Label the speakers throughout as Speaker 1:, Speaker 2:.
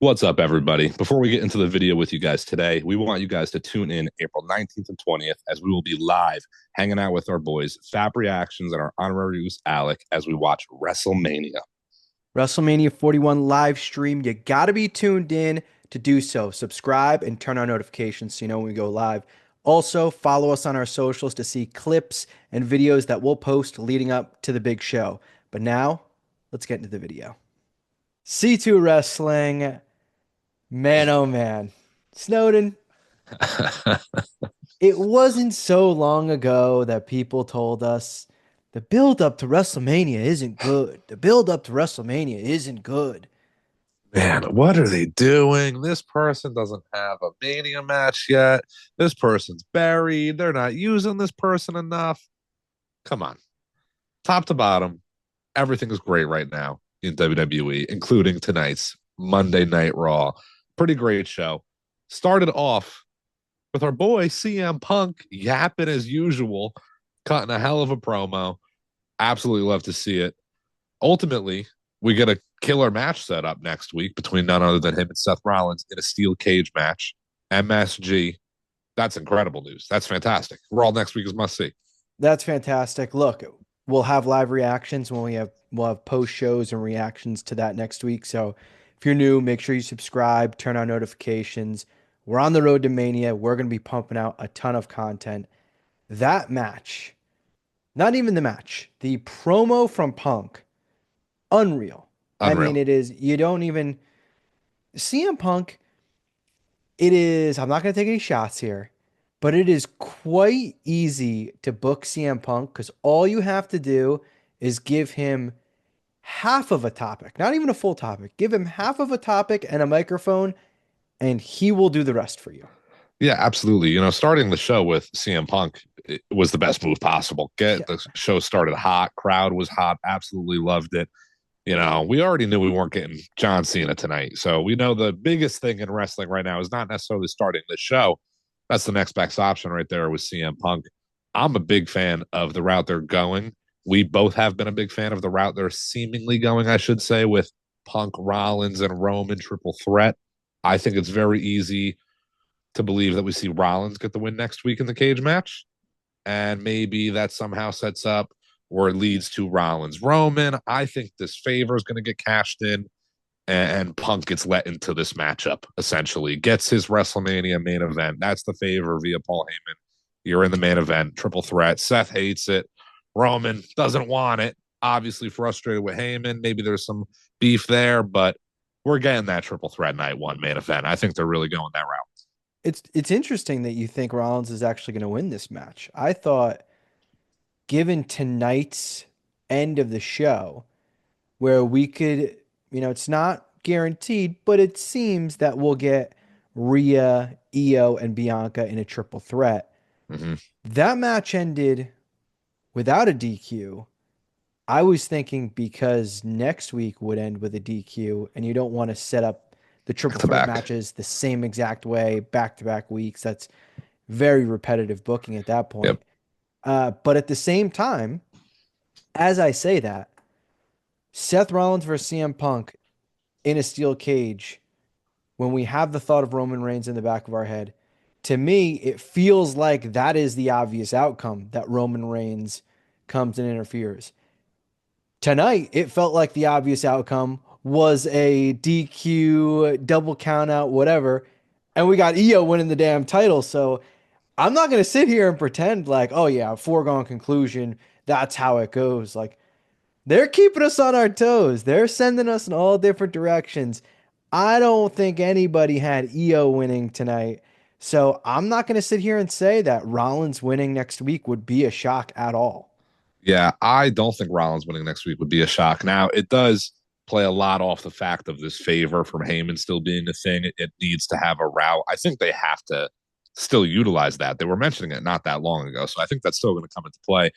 Speaker 1: What's up, everybody? Before we get into the video with you guys today, we want you guys to tune in April 19th and 20th as we will be live hanging out with our boys, Fab Reactions, and our honorary use Alec as we watch WrestleMania.
Speaker 2: WrestleMania 41 live stream. You got to be tuned in to do so. Subscribe and turn on notifications so you know when we go live. Also, follow us on our socials to see clips and videos that we'll post leading up to the big show. But now, let's get into the video. C2 Wrestling, man oh man. Snowden, it wasn't so long ago that people told us the build up to WrestleMania isn't good. The build up to WrestleMania isn't good.
Speaker 1: Man, what are they doing? This person doesn't have a Mania match yet. This person's buried. They're not using this person enough. Come on. Top to bottom, everything is great right now in WWE, including tonight's Monday Night Raw. Pretty great show. Started off with our boy CM Punk yapping as usual, cutting a hell of a promo. Absolutely love to see it. Ultimately, we get a killer match set up next week between none other than him and Seth Rollins in a steel cage match. MSG. That's incredible news. That's fantastic. Raw next week is must see.
Speaker 2: That's fantastic. Look, we'll have live reactions when we'll have post shows and reactions to that next week. So if you're new, make sure you subscribe, turn on notifications. We're on the road to Mania. We're going to be pumping out a ton of content. That match, not even the match, the promo from Punk, unreal. I mean,
Speaker 1: Unreal.
Speaker 2: it is, you don't even, CM Punk, it is, I'm not going to take any shots here, but it is quite easy to book CM Punk because all you have to do is give him half of a topic, not even a full topic. Give him half of a topic and a microphone, and he will do the rest for you.
Speaker 1: Yeah, absolutely. Starting the show with CM Punk was the best move possible. Get
Speaker 2: Yeah.
Speaker 1: the show started hot. Crowd was hot. Absolutely loved it. We already knew we weren't getting John Cena tonight. So we know the biggest thing in wrestling right now is not necessarily starting the show. That's the next best option right there with CM Punk. I'm a big fan of the route they're going. We both have been a big fan of the route they're seemingly going, I should say, with Punk, Rollins, and Roman triple threat. I think it's very easy to believe that we see Rollins get the win next week in the cage match. And maybe that somehow sets up or leads to Rollins Roman. I think this favor is going to get cashed in, and Punk gets let into this matchup, essentially. Gets his WrestleMania main event. That's the favor via Paul Heyman. You're in the main event, triple threat. Seth hates it. Roman doesn't want it. Obviously frustrated with Heyman. Maybe there's some beef there, but we're getting that triple threat night one main event. I think they're really going that route.
Speaker 2: It's interesting that you think Rollins is actually going to win this match. I thought, given tonight's end of the show, where we could, it's not guaranteed, but it seems that we'll get Rhea, Io, and Bianca in a triple threat.
Speaker 1: Mm-hmm.
Speaker 2: That match ended without a DQ. I was thinking because next week would end with a DQ, and you don't want to set up the
Speaker 1: Back
Speaker 2: triple
Speaker 1: to
Speaker 2: threat
Speaker 1: back.
Speaker 2: matches the same exact way back to back weeks. That's very repetitive booking at that
Speaker 1: Yep.
Speaker 2: point. But at the same time, as I say that, Seth Rollins versus CM Punk in a steel cage, when we have the thought of Roman Reigns in the back of our head, to me, it feels like that is the obvious outcome that Roman Reigns comes and interferes. Tonight, it felt like the obvious outcome was a DQ, double count out, whatever. And we got Io winning the damn title. So I'm not going to sit here and pretend like, oh, yeah, foregone conclusion. That's how it goes. Like, they're keeping us on our toes. They're sending us in all different directions. I don't think anybody had Io winning tonight. So I'm not going to sit here and say that Rollins winning next week would be a shock at all.
Speaker 1: Yeah, I don't think Rollins winning next week would be a shock. Now, it does play a lot off the fact of this favor from Heyman still being a thing. It needs to have a route. I think they have to still utilize that. They were mentioning it not that long ago. So I think that's still going to come into play.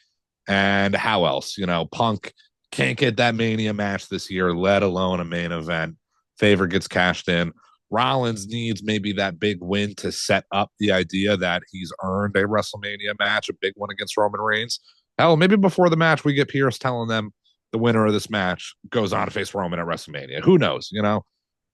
Speaker 1: And how else? Punk can't get that Mania match this year, let alone a main event. Favor gets cashed in. Rollins needs maybe that big win to set up the idea that he's earned a WrestleMania match, a big one against Roman Reigns. Hell, maybe before the match, we get Pierce telling them the winner of this match goes on to face Roman at WrestleMania. Who knows?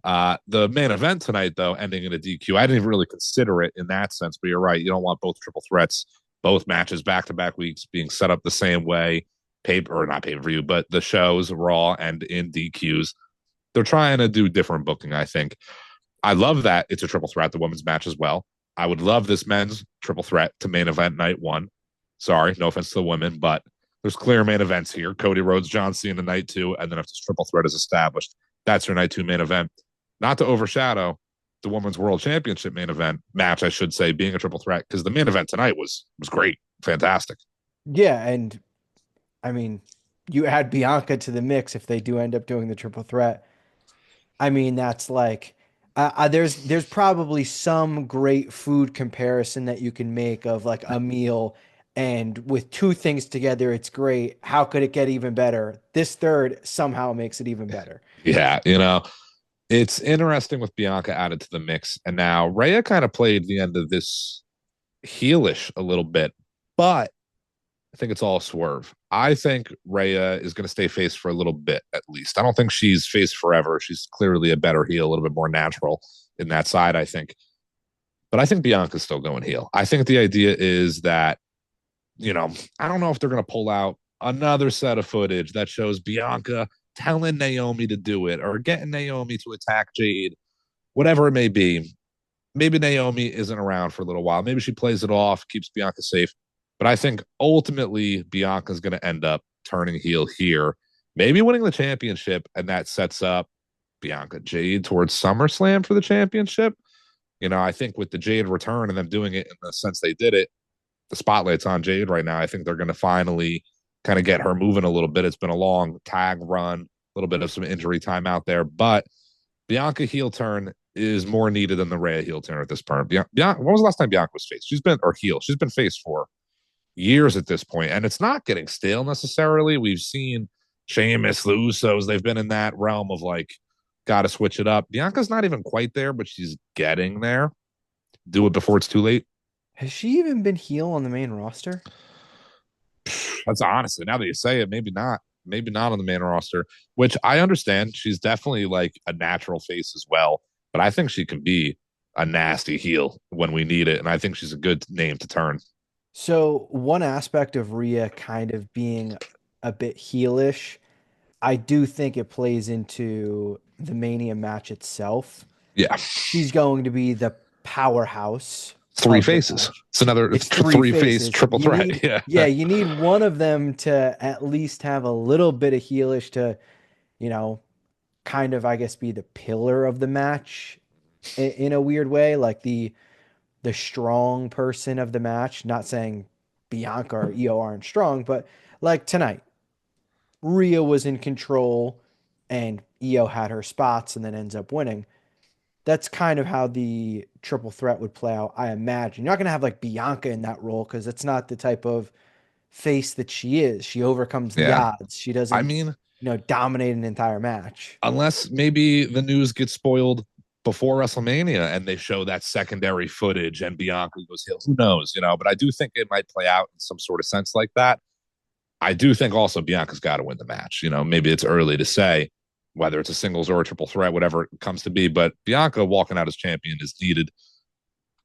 Speaker 1: The main event tonight, though, ending in a DQ, I didn't even really consider it in that sense, but you're right. You don't want both triple threats, both matches back to back weeks being set up the same way, paper or not pay per view, but the shows, Raw and in DQs. They're trying to do different booking, I think. I love that it's a triple threat, the women's match as well. I would love this men's triple threat to main event night one. Sorry, no offense to the women, but there's clear main events here. Cody Rhodes, John Cena night two, and then if this triple threat is established, that's your night two main event. Not to overshadow the women's world championship main event match, I should say, being a triple threat, because the main event tonight was great, fantastic.
Speaker 2: Yeah, and I mean, you add Bianca to the mix if they do end up doing the triple threat. I mean, that's like there's probably some great food comparison that you can make of like a meal, and with two things together, it's great. How could it get even better? This third somehow makes it even better.
Speaker 1: Yeah, it's interesting with Bianca added to the mix, and now Rhea kind of played the end of this heelish a little bit, but I think it's all a swerve. I think Rhea is going to stay face for a little bit at least. I don't think she's face forever. She's clearly a better heel, a little bit more natural in that side, I think. But I think Bianca's still going heel. I think the idea is that, I don't know if they're going to pull out another set of footage that shows Bianca telling Naomi to do it or getting Naomi to attack Jade, whatever it may be. Maybe Naomi isn't around for a little while. Maybe she plays it off, keeps Bianca safe. But I think ultimately Bianca's going to end up turning heel here, maybe winning the championship, and that sets up Bianca Jade towards SummerSlam for the championship. I think with the Jade return and them doing it in the sense they did it, the spotlight's on Jade right now. I think they're going to finally kind of get her moving a little bit. It's been a long tag run, a little bit of some injury time out there, but Bianca heel turn is more needed than the Rhea heel turn at this point. When was the last time Bianca was face? She's been or heel. She's been face for years at this point, and it's not getting stale necessarily. We've seen Sheamus, the Usos, they've been in that realm of like, got to switch it up. Bianca's not even quite there, but she's getting there. Do it before it's too late.
Speaker 2: Has she even been heel on the main roster?
Speaker 1: That's honestly, now that you say it, maybe not. Maybe not on the main roster, which I understand. She's definitely like a natural face as well, but I think she can be a nasty heel when we need it, and I think she's a good name to turn.
Speaker 2: So one aspect of Rhea kind of being a bit heelish, I do think it plays into the Mania match itself.
Speaker 1: Yeah,
Speaker 2: She's going to be the powerhouse
Speaker 1: three
Speaker 2: of the
Speaker 1: faces.
Speaker 2: match.
Speaker 1: It's another
Speaker 2: It's
Speaker 1: three face triple
Speaker 2: You
Speaker 1: threat.
Speaker 2: need, yeah, you need one of them to at least have a little bit of heelish to, you know, kind of, I guess, be the pillar of the match in a weird way, like the strong person of the match. Not saying Bianca or Io aren't strong, but like tonight, Rhea was in control and Io had her spots and then ends up winning. That's kind of how the triple threat would play out, I imagine. You're not going to have like Bianca in that role because that's not the type of face that she is. She overcomes the
Speaker 1: Yeah,
Speaker 2: odds. She
Speaker 1: I
Speaker 2: doesn't,
Speaker 1: mean,
Speaker 2: dominate an entire match.
Speaker 1: unless maybe the news gets spoiled before WrestleMania and they show that secondary footage and Bianca goes heel. Who knows, But I do think it might play out in some sort of sense like that. I do think also Bianca's got to win the match. Maybe it's early to say whether it's a singles or a triple threat, whatever it comes to be. But Bianca walking out as champion is needed.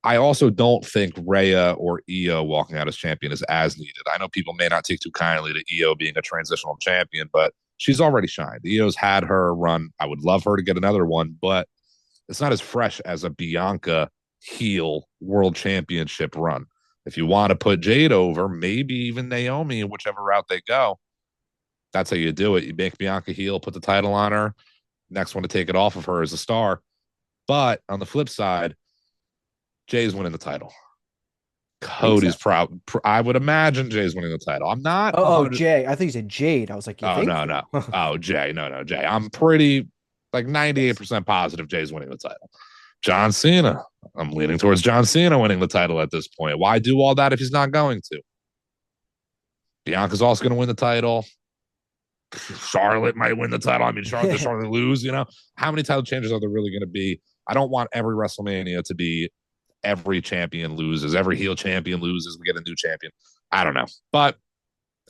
Speaker 1: I also don't think Rhea or Io walking out as champion is as needed. I know people may not take too kindly to Io being a transitional champion, but she's already shined. Io's had her run. I would love her to get another one, but it's not as fresh as a Bianca heel world championship run. If you want to put Jade over, maybe even Naomi, whichever route they go, that's how you do it. You make Bianca heel, put the title on her. Next one to take it off of her is a star. But on the flip side, Jay's winning the title.
Speaker 2: Think
Speaker 1: Cody's
Speaker 2: so?
Speaker 1: proud. I would imagine Jay's winning the title. I'm not
Speaker 2: Oh,
Speaker 1: 100.
Speaker 2: Jay. I think you said Jade. I was like, you
Speaker 1: Oh,
Speaker 2: think
Speaker 1: no, no.
Speaker 2: so?
Speaker 1: Oh, Jay. No, no, Jay. I'm pretty like 98% positive Jay's winning the title. John Cena. I'm leaning towards John Cena winning the title at this point. Why do all that if he's not going to? Bianca's also going to win the title. Charlotte might win the title. I mean, Charlotte lose. How many title changes are there really going to be? I don't want every WrestleMania to be every champion loses, every heel champion loses. We get a new champion. I don't know, but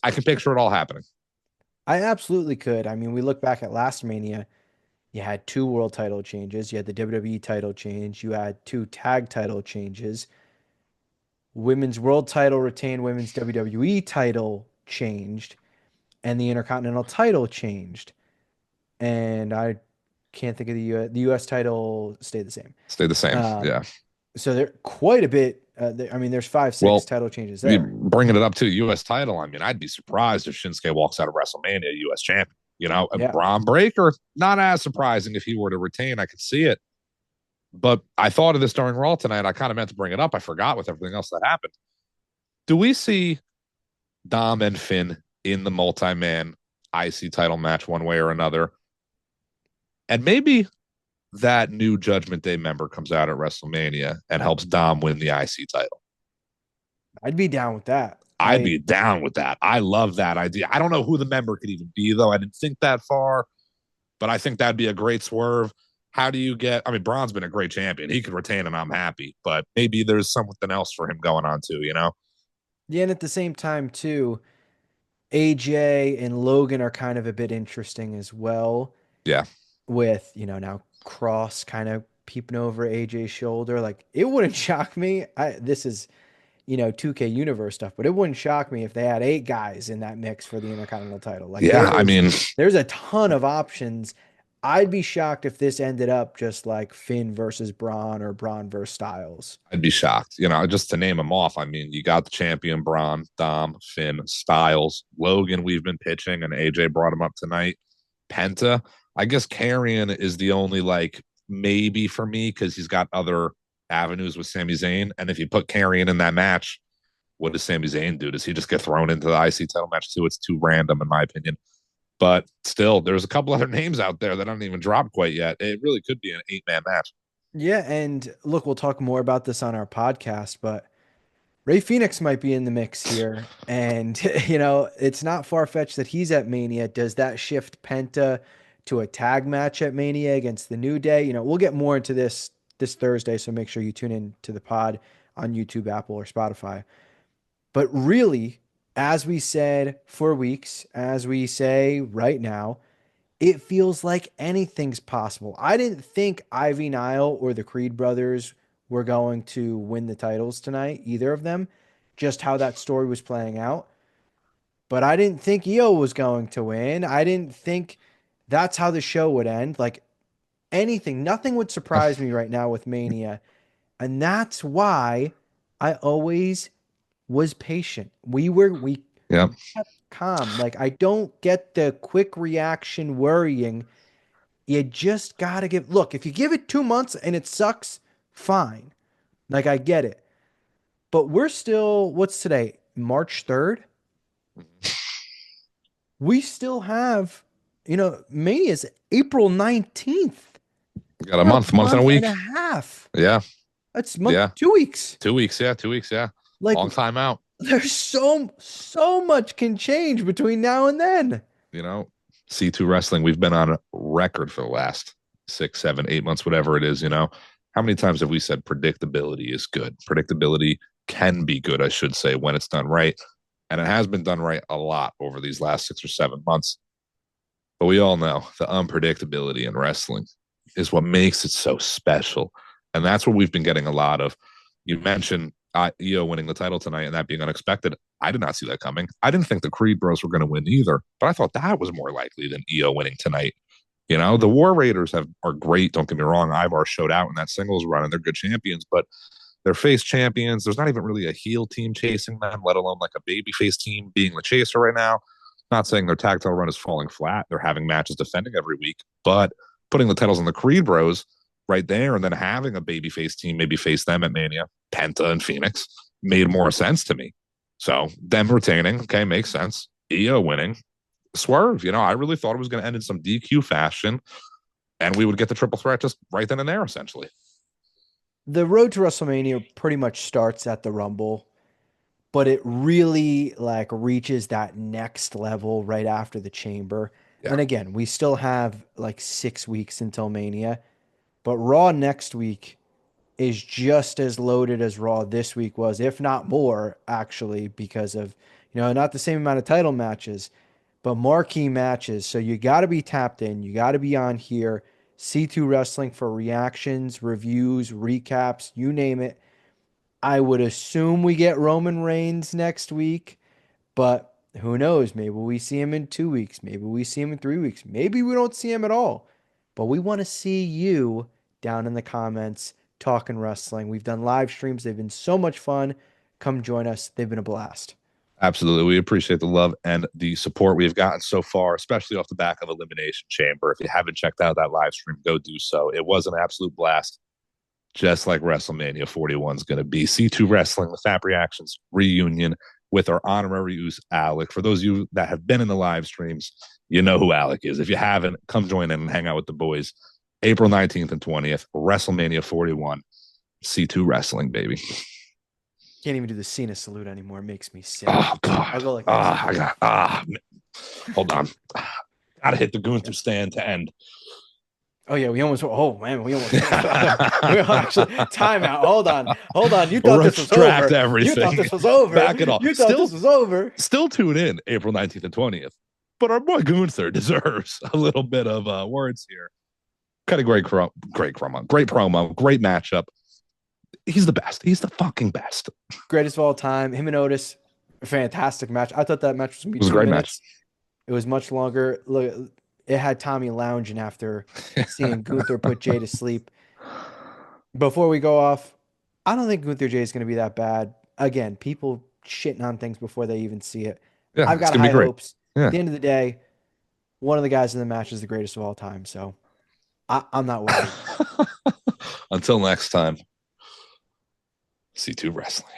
Speaker 1: I can picture it all happening.
Speaker 2: I absolutely could. I mean, we look back at last Mania. You had two world title changes. You had the WWE title change. You had two tag title changes. Women's world title retained, women's WWE title changed, and the Intercontinental title changed. And I can't think of the US title stayed the same.
Speaker 1: Stay the same.
Speaker 2: Um,
Speaker 1: Yeah.
Speaker 2: so they're quite a bit. I mean, there's five, six
Speaker 1: Well,
Speaker 2: title changes
Speaker 1: you
Speaker 2: there.
Speaker 1: bringing it up to a U.S. title. I mean, I'd be surprised if Shinsuke walks out of WrestleMania U.S. champion.
Speaker 2: Yeah.
Speaker 1: Braun Breaker, not as surprising if he were to retain. I could see it. But I thought of this during Raw tonight. I kind of meant to bring it up. I forgot with everything else that happened. Do we see Dom and Finn in the multi-man IC title match one way or another? And maybe that new Judgment Day member comes out at WrestleMania and helps Dom win the IC title.
Speaker 2: I'd be down with that.
Speaker 1: I'd be down with that. I love that idea. I don't know who the member could even be, though. I didn't think that far, but I think that'd be a great swerve. How do you get? I mean, Braun's been a great champion. He could retain, and I'm happy. But maybe there's something else for him going on too.
Speaker 2: Yeah, and at the same time too, AJ and Logan are kind of a bit interesting as well.
Speaker 1: Yeah,
Speaker 2: With, now Cross kind of peeping over AJ's shoulder. Like it wouldn't shock me. This is, 2K universe stuff, but it wouldn't shock me if they had 8 guys in that mix for the Intercontinental title. Like
Speaker 1: yeah. I mean,
Speaker 2: there's a ton of options. I'd be shocked if this ended up just like Finn versus Braun or Braun versus Styles.
Speaker 1: I'd be shocked. Just to name them off. I mean, you got the champion Braun, Dom, Finn, Styles, Logan. We've been pitching, and AJ brought him up tonight. Penta. I guess Carrion is the only like maybe for me because he's got other avenues with Sami Zayn. And if you put Carrion in that match, what does Sami Zayn do? Does he just get thrown into the IC title match too? It's too random in my opinion. But still, there's a couple other names out there that haven't even dropped quite yet. It really could be an 8-man match.
Speaker 2: Yeah, and look, we'll talk more about this on our podcast, but Ray Phoenix might be in the mix here. And, it's not far-fetched that he's at Mania. Does that shift Penta to a tag match at Mania against the New Day? We'll get more into this Thursday, so make sure you tune in to the pod on YouTube, Apple, or Spotify. But really, as we said for weeks, as we say right now, it feels like anything's possible. I didn't think Ivy Nile or the Creed brothers were going to win the titles tonight, either of them, just how that story was playing out. But I didn't think Io was going to win. I didn't think that's how the show would end. Like anything, nothing would surprise me right now with Mania. And that's why I always was patient. We
Speaker 1: Yeah.
Speaker 2: kept calm. Like I don't get the quick reaction worrying. You just gotta look, if you give it 2 months and it sucks, fine. Like I get it. But we're still, what's today? March 3rd? We still have, Mania's April 19th.
Speaker 1: Got a month and a week.
Speaker 2: And a half.
Speaker 1: Yeah.
Speaker 2: That's
Speaker 1: Yeah.
Speaker 2: 2 weeks.
Speaker 1: 2 weeks. Yeah. 2 weeks. Yeah.
Speaker 2: Like
Speaker 1: long time out.
Speaker 2: there's so much can change between now and then.
Speaker 1: C2 Wrestling, we've been on record for the last 6, 7, 8 months, whatever it is. How many times have we said predictability is good? Predictability can be good, I should say, when it's done right. And it has been done right a lot over these last 6 or 7 months. But we all know the unpredictability in wrestling is what makes it so special. And that's what we've been getting a lot of. You mentioned Io winning the title tonight and that being unexpected. I did not see that coming. I didn't think the Creed Bros were going to win either, but I thought that was more likely than Io winning tonight. The War Raiders are great. Don't get me wrong. Ivar showed out in that singles run, and they're good champions, but they're face champions. There's not even really a heel team chasing them, let alone like a baby face team being the chaser right now. Not saying their tag title run is falling flat. They're having matches defending every week, but putting the titles on the Creed Bros right there and then having a baby face team maybe face them at Mania, Penta and Phoenix, made more sense to me. So them retaining, okay, makes sense. Io winning, swerve. I really thought it was going to end in some DQ fashion, and we would get the triple threat just right then and there, essentially.
Speaker 2: The road to WrestleMania pretty much starts at the Rumble, but it really like reaches that next level right after the Chamber.
Speaker 1: Yeah.
Speaker 2: And again, we still have like 6 weeks until Mania, but Raw next week is just as loaded as Raw this week was, if not more, actually, because of, not the same amount of title matches, but marquee matches. So you got to be tapped in. You got to be on here. C2 Wrestling for reactions, reviews, recaps, you name it. I would assume we get Roman Reigns next week, but who knows? Maybe we see him in 2 weeks. Maybe we see him in 3 weeks. Maybe we don't see him at all. But we want to see you down in the comments talking wrestling. We've done live streams, they've been so much fun. Come join us, they've been a blast.
Speaker 1: Absolutely. We appreciate the love and the support we've gotten so far, especially off the back of Elimination Chamber. If you haven't checked out that live stream, go do so. It was an absolute blast, just like WrestleMania 41 is going to be. C2 Wrestling, the Fap Reactions reunion with our honorary use, Alec. For those of you that have been in the live streams, you know who Alec is. If you haven't, come join in and hang out with the boys. April 19th and 20th, WrestleMania 41, C2 Wrestling, baby.
Speaker 2: Can't even do the Cena salute anymore. It makes me sick.
Speaker 1: Oh, God.
Speaker 2: I'll go like this.
Speaker 1: Hold on. Gotta hit the Gunther stand to end.
Speaker 2: Oh yeah, we almost. Oh man, we almost. We actually timeout. Hold on. You thought this was
Speaker 1: Retract
Speaker 2: over.
Speaker 1: everything.
Speaker 2: You thought this was over.
Speaker 1: Back it off.
Speaker 2: You thought this was over.
Speaker 1: Still tune in April 19th and 20th. But our boy Gunther deserves a little bit of words here. Cut a great promo, great matchup. He's the best. He's the fucking best.
Speaker 2: Greatest of all time. Him and Otis, fantastic match. I thought that match was going to be 2 minutes. It was a great match. It was much longer. Look, it had Tommy lounging after seeing Gunther put Jay to sleep. Before we go off, I don't think Gunther Jay is going to be that bad. Again, people shitting on things before they even see it. Yeah, I've got high hopes. Yeah. At the end of the day, one of the guys in the match is the greatest of all time. So I'm not worried.
Speaker 1: Until next time, C2 Wrestling.